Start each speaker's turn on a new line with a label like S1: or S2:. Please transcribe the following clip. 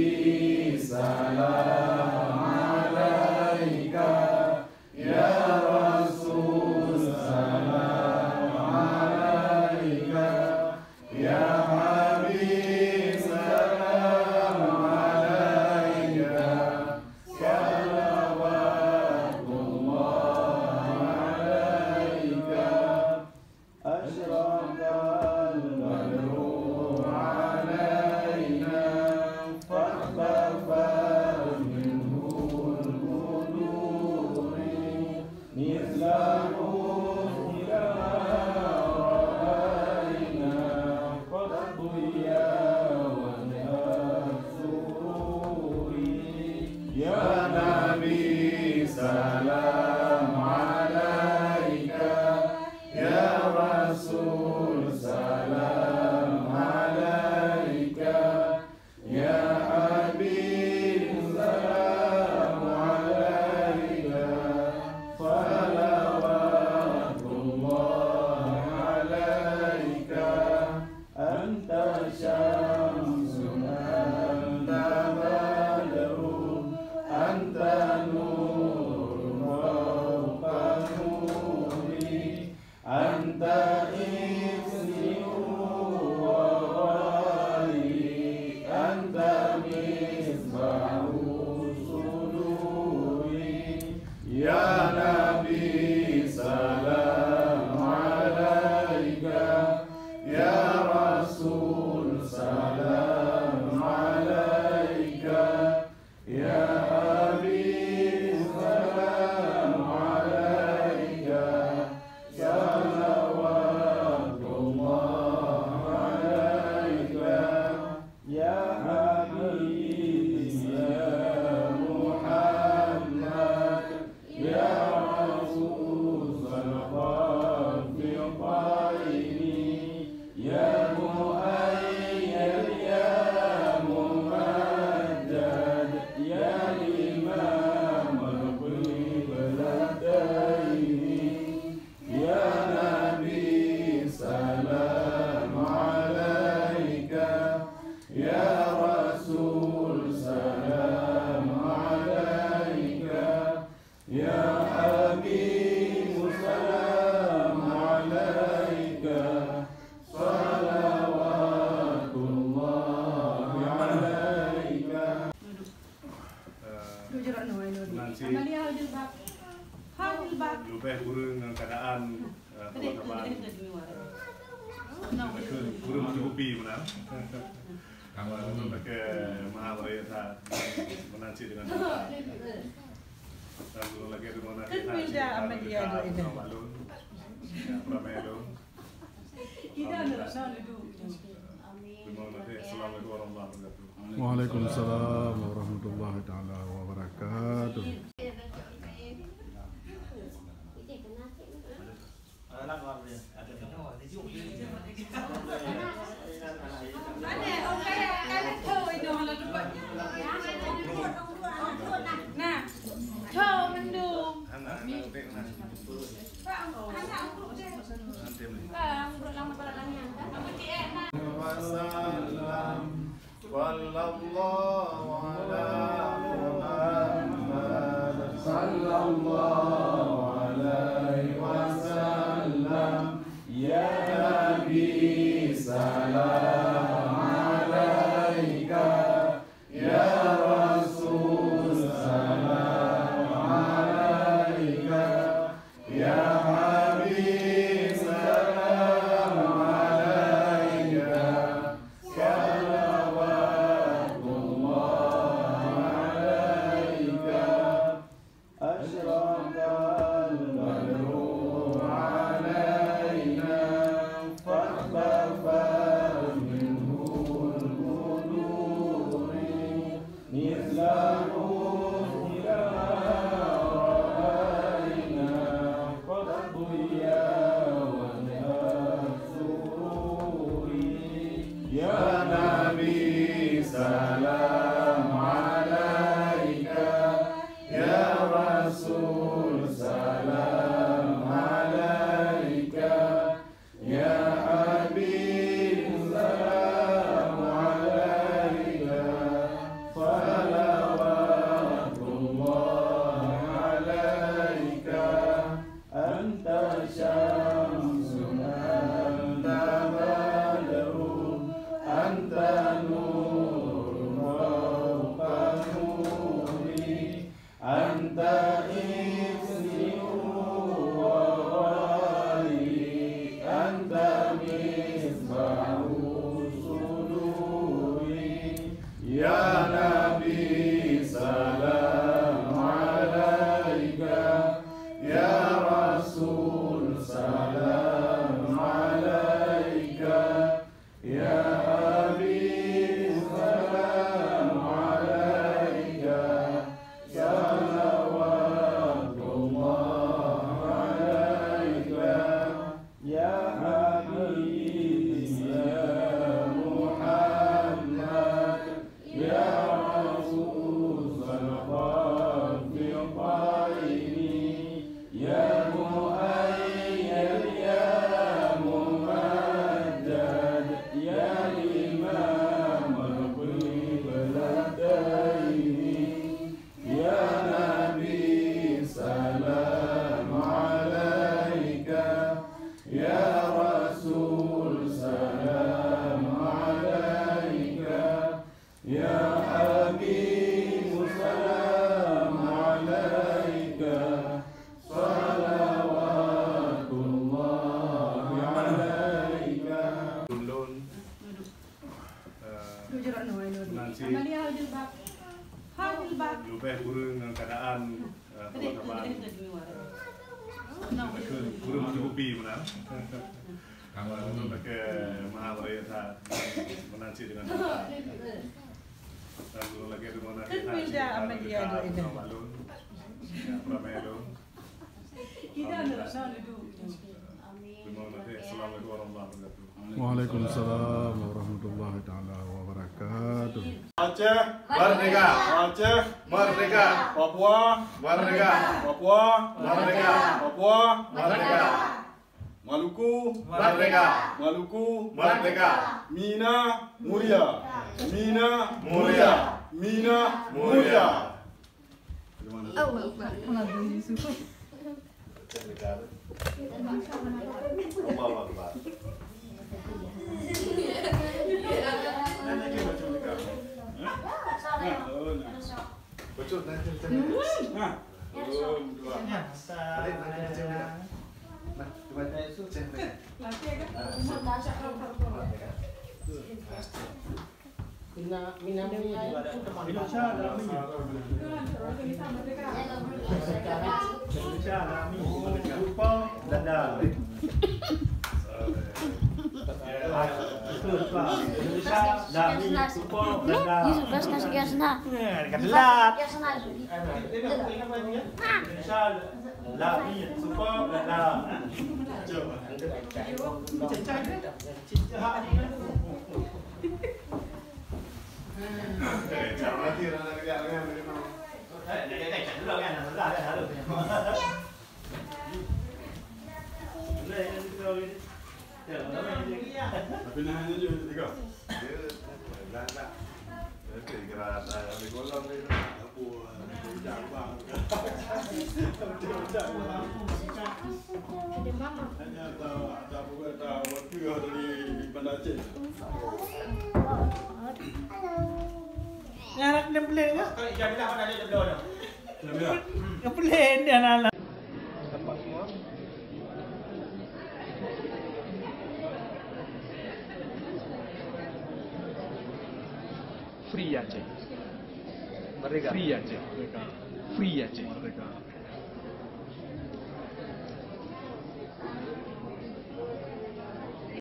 S1: Nabi salam alaika, ya Rasul salam alaika, ya Habib salam alaika, salawatullah alaika, asyraqal badru alaina, fakhtafa minhu al-quduri, mislahu ila ra'ayna, fadhiya wa sururi, ya Nabi salam alaika, ya Rasul salam alaika, ya Habib salam alaika, salawatullah alaika, anta syamsun anta badrun anta nurun fawqa nuri, anta ismi'u wa ghali, anta misbahu suduri, ya Nabi salam alaika, ya Rasul salam alaika, ya Habib salam alaika, salawatullah alaika, ya Habib ya Muhammad, ya Rasul al-Khafiqaini, ya Muayyad ya Mumajjad, ya Imam al-Qiblataini, ya Nabi salam alaika, ya Rasul salam alaika, ya Habib salam alaika, salawatullah alaika.
S2: Nanti
S3: Amalia Halbab. Halbab.
S2: lebih kurang dengan keadaan teman-teman kurang mencukupi benar. Untuk ke Mahawaraya menanti dengan kita. Dan belum lagi ada mana kita Amalia Malun, Pramelo.
S3: Kita nak duduk.
S2: Terima kasih. Assalamualaikum warahmatullahi wabarakatuh.
S4: Waalaikumsalam warahmatullahi taala wabarakatuh.
S3: Mana okey, kalian thôi dong lah duduk. Nah, thôi mendung. Anak duduk deh. Bang, duduk lama pada nanya. Nama dia enak.
S1: Wasallam, wallallahu ala Muhammad, sallallahu alaihi wasallam, ya Nabi salam alaika, ya Rasul salam alaika, ya Habib salam alaika, salawatullah alaika, asyraqal badru alaina, fakhtafa minhu al-quduri, mislahu ila ra'ayna, fadhiya wa sururi, ya Nabi salam alaika, ya Rasul salam alaika, ya Habib salam alaika, Ya Nabi salam alaika, Ya Rasul salam alaika, Ya Habib salam alaika, salawatullah alaika, Ya Habib ya Muhammad, Ya Rasul sallallahu alaihi, Ya Muayyad ya Mumajjad, Ya Imam al-Qiblataini, Ya Nabi salam alaika, Ya Rasul salam alaika, Ya Habib salam alaika, salawatullah alaika.
S2: Lun Nancy lebih kurang dengan keadaan teman-teman kurang mencukupi benar. Untuk pakai Mahawaraya Tha menansi dengan kita. Dan dulu lagi ada menansi Malun, Pramelun. Terima kasih. Assalamualaikum warahmatullahi wabarakatuh.
S4: Waalaikumsalam warahmatullahi taala wabarakatuh.
S1: Aceh merdeka, Aceh merdeka, Papua merdeka, Papua merdeka, Papua merdeka, Maluku merdeka, Maluku merdeka, Mina mulia, Mina mulia, Mina mulia. Allahu Akbar. Betul nanti nah, dua. Nah, cuma itu cendek.
S5: Mina
S1: Tapi nahanya juga tiga. Kira di golong ni apa jambang. Hanya tak buat waktu dari Bandar Aceh.
S5: Anak dia pelik ke?
S6: Kalau jam bila mana dia berdoa?
S5: Dia pelik dia anak.
S6: Free Aceh.
S5: Merdeka.
S6: Free Aceh. Free Aceh.
S4: Merdeka.